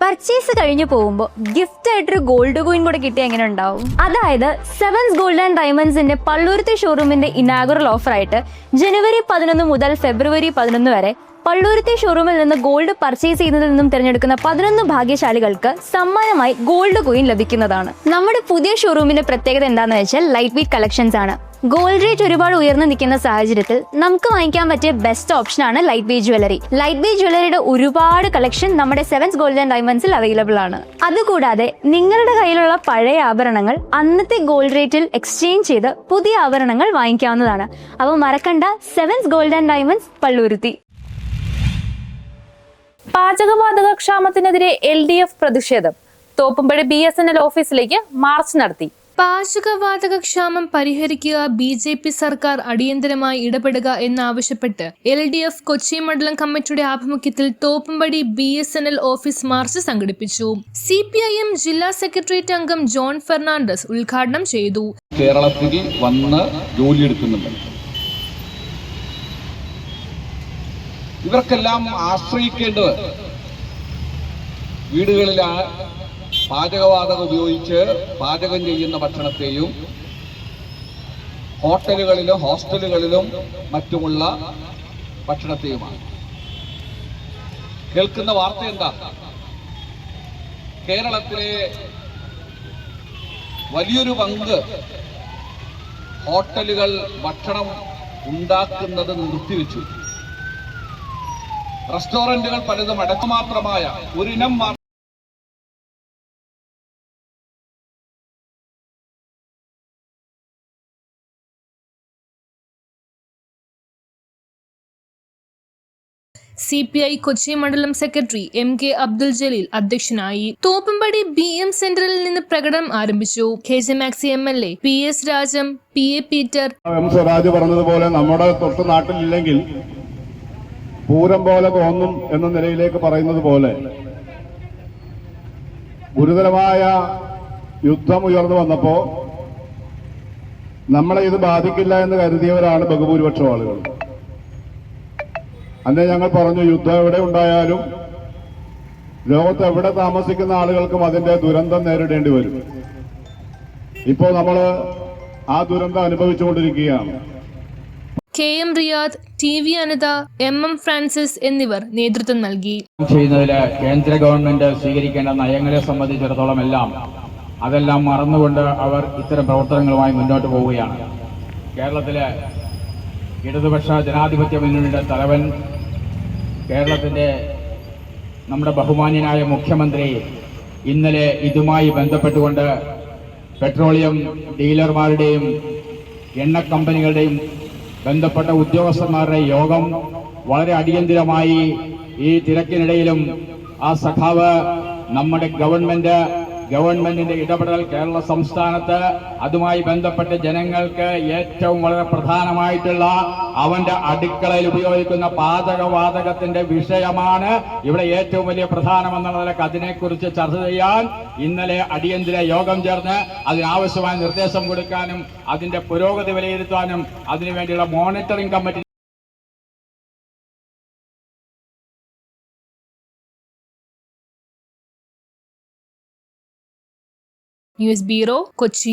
Purchase കഴിഞ്ഞു പോകുമ്പോൾ gift ആയിട്ടൊരു ഗോൾഡ് കോയിൻ കൂടെ കിട്ടിയ എങ്ങനെ ഉണ്ടാവും? അതായത് സെവൻസ് ഗോൾഡ് ആൻഡ് ഡയമണ്ട്സിന്റെ പള്ളുരുത്തി ഷോറൂമിന്റെ ഇനാഗുറൽ ഓഫർ ആയിട്ട് ജനുവരി 11 മുതൽ ഫെബ്രുവരി 11 വരെ പള്ളുരുത്തി ഷോറൂമിൽ നിന്ന് ഗോൾഡ് പർച്ചേസ് ചെയ്യുന്നതിൽ നിന്നും തിരഞ്ഞെടുക്കുന്ന 11 ഭാഗ്യശാലികൾക്ക് സമ്മാനമായി ഗോൾഡ് കോയിൻ ലഭിക്കുന്നതാണ്. നമ്മുടെ പുതിയ ഷോറൂമിന്റെ പ്രത്യേകത എന്താണെന്ന് വെച്ചാൽ ലൈറ്റ് വെയ്റ്റ് കളക്ഷൻസ് ആണ്. ഗോൾഡ് റേറ്റ് ഒരുപാട് ഉയർന്നു നിൽക്കുന്ന സാഹചര്യത്തിൽ നമുക്ക് വാങ്ങിക്കാൻ പറ്റിയ ബെസ്റ്റ് ഓപ്ഷനാണ് light weight jewellery. Light weight ജ്വല്ലറിയുടെ ഒരുപാട് കളക്ഷൻ നമ്മുടെ സെവൻസ് ഗോൾഡ് ആൻഡ് ഡയമണ്ട്സിൽ അവൈലബിൾ ആണ്. അതുകൂടാതെ നിങ്ങളുടെ കയ്യിലുള്ള പഴയ ആഭരണങ്ങൾ അന്നത്തെ ഗോൾഡ് റേറ്റിൽ എക്സ്ചേഞ്ച് ചെയ്ത് പുതിയ ആഭരണങ്ങൾ വാങ്ങിക്കാവുന്നതാണ്. അപ്പോൾ മറക്കണ്ട, sevens gold and diamonds Palluruthy. പാചകവാതക ക്ഷാമത്തിനെതിരെ LDF പ്രതിഷേധം. തോപ്പുംപടി BSNL ഓഫീസിലേക്ക് മാർച്ച് നടത്തി. പാചകവാതക ക്ഷാമം പരിഹരിക്കുക, BJP സർക്കാർ അടിയന്തരമായി ഇടപെടുക എന്നാവശ്യപ്പെട്ട് LDF കൊച്ചി മണ്ഡലം കമ്മിറ്റിയുടെ ആഭിമുഖ്യത്തിൽ തോപ്പുംപടി BSNL ഓഫീസ് മാർച്ച് സംഘടിപ്പിച്ചു. CPIM ജില്ലാ സെക്രട്ടേറിയറ്റ് അംഗം ജോൺ ഫെർണാണ്ടസ് ഉദ്ഘാടനം ചെയ്തു. കേരളത്തിൽ വന്ന് ജോലിയെടുക്കുന്നുണ്ട്. ഇവർക്കെല്ലാം ആശ്രയിക്കേണ്ടത് വീടുകളിൽ പാചകവാതകം ഉപയോഗിച്ച് പാചകം ചെയ്യുന്ന ഭക്ഷണത്തെയും ഹോട്ടലുകളിലും ഹോസ്റ്റലുകളിലും മറ്റുമുള്ള ഭക്ഷണത്തെയുമാണ്. കേൾക്കുന്ന വാർത്ത എന്താ? കേരളത്തിലെ വലിയൊരു പങ്ക് ഹോട്ടലുകൾ ഭക്ഷണം ഉണ്ടാക്കുന്നത് നിർത്തിവെച്ചു. റെസ്റ്റോറന്റുകൾ പലതും അടക്കമാത്രമായ ഒരിനം CPI കൊച്ചി മണ്ഡലം സെക്രട്ടറി MK അബ്ദുൽ ജലീൽ അധ്യക്ഷനായി. തോപ്പുംപടി BM സെന്ററിൽ നിന്ന് പ്രകടനം ആരംഭിച്ചു. KJ maxi MLA, PS Rajam, PA Peter. Swaraj പറഞ്ഞതുപോലെ നമ്മുടെ തൊട്ട് നാട്ടിലില്ലെങ്കിൽ പൂരം പോലെ തോന്നും എന്ന നിലയിലേക്ക് പറയുന്നത് പോലെ ഗുരുതരമായ യുദ്ധം ഉയർന്നു വന്നപ്പോ നമ്മളെ ഇത് ബാധിക്കില്ല എന്ന് കരുതിയവരാണ് ബഹുഭൂരിപക്ഷം ആളുകൾ. അന്നേ ഞങ്ങൾ പറഞ്ഞു, യുദ്ധം എവിടെ ഉണ്ടായാലും ലോകത്ത് എവിടെ താമസിക്കുന്ന ആളുകൾക്കും അതിന്റെ ദുരന്തം നേരിടേണ്ടി വരും. ഇപ്പോൾ നമ്മൾ ആ ദുരന്തം അനുഭവിച്ചുകൊണ്ടിരിക്കുകയാണ്. KM Riyad, TV Anitha, MM Francis എന്നിവർ നേതൃത്വം നൽകി. ചെയ്യുന്നതില് കേന്ദ്ര ഗവൺമെന്റ് സ്വീകരിക്കേണ്ട നയങ്ങളെ സംബന്ധിച്ചിടത്തോളം അതെല്ലാം മറന്നുകൊണ്ട് അവർ ഇത്തരം പ്രവർത്തനങ്ങളുമായി മുന്നോട്ട് പോവുകയാണ്. കേരളത്തിലെ ഇടതുപക്ഷ ജനാധിപത്യ മുന്നണിയുടെ തലവൻ, കേരളത്തിന്റെ നമ്മുടെ ബഹുമാന്യനായ മുഖ്യമന്ത്രി ഇന്നലെ ഇതുമായി ബന്ധപ്പെട്ടുകൊണ്ട് പെട്രോളിയം ഡീലർമാരുടെയും എണ്ണ കമ്പനികളുടെയും ബന്ധപ്പെട്ട ഉദ്യോഗസ്ഥന്മാരുടെ യോഗം വളരെ അടിയന്തിരമായി ഈ തിരക്കിനിടയിലും ആ സഖാവ് നമ്മുടെ ഗവൺമെന്റിന്റെ ഇടപെടൽ കേരള സംസ്ഥാനത്ത് അതുമായി ബന്ധപ്പെട്ട് ജനങ്ങൾക്ക് ഏറ്റവും വളരെ പ്രധാനമായിട്ടുള്ള അവന്റെ അടുക്കളയിൽ ഉപയോഗിക്കുന്ന പാചകവാതകത്തിന്റെ വിഷയമാണ് ഇവിടെ ഏറ്റവും വലിയ പ്രധാനമെന്നുള്ളതിലേക്ക് അതിനെക്കുറിച്ച് ചർച്ച ചെയ്യാൻ ഇന്നലെ അടിയന്തര യോഗം ചേർന്ന് അതിനാവശ്യമായ നിർദ്ദേശം കൊടുക്കാനും അതിന്റെ പുരോഗതി വിലയിരുത്താനും അതിനുവേണ്ടിയുള്ള monitoring committee news bureau, Kochi.